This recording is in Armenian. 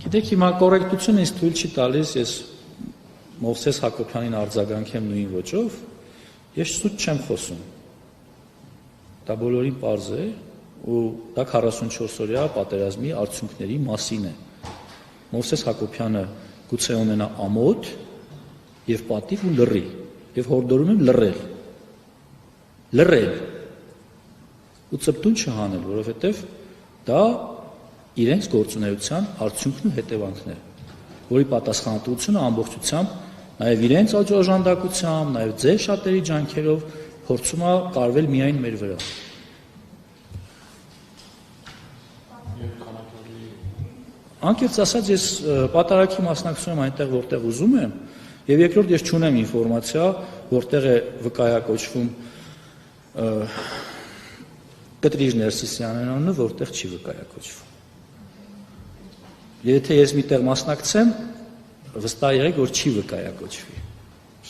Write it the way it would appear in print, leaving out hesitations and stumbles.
Գիտեք, հիմա կոռեկտությունը ինձ թույլ չի տալիս, ես Մովսես Հակոբյանին արձագանքեմ նույն ոճով, ես սուտ չեմ խոսում։ Դա բոլորին պարզ է, ու դա 44-օրյա պատերազմի արդյունքների մասին է։ Մովսես Հակոբյանը գուցե ունենա ամոթ եւ պատիվ ու լռի, եւ հորդորում եմ լռել։ Լռել։ Ու ծպտուն չհանել, որովհետեւ դա իրենց գործունեության արդյունքն ու հետևանքն է, որի պատասխանատվությունը ամբողջությամբ նաև իրենց օժանդակությամբ, նաև ձեր շատերի ջանքերով փորձում է կարվել միայն մեր վրա։ Անկեղծ ասած, ես պատարագի մասնակցում եմ այնտեղ, որտեղ ուզում եմ, եւ երկրորդ ես չունեմ ինֆորմացիա, որտեղ է վկայակոչվում Կտրիժ Ներսիսյանն անունը, որտեղ չի վկայակոչվում։ Եթե ես միտեղ մասնակցեմ, վստահ եղեք, որ չի վկայակոչվի։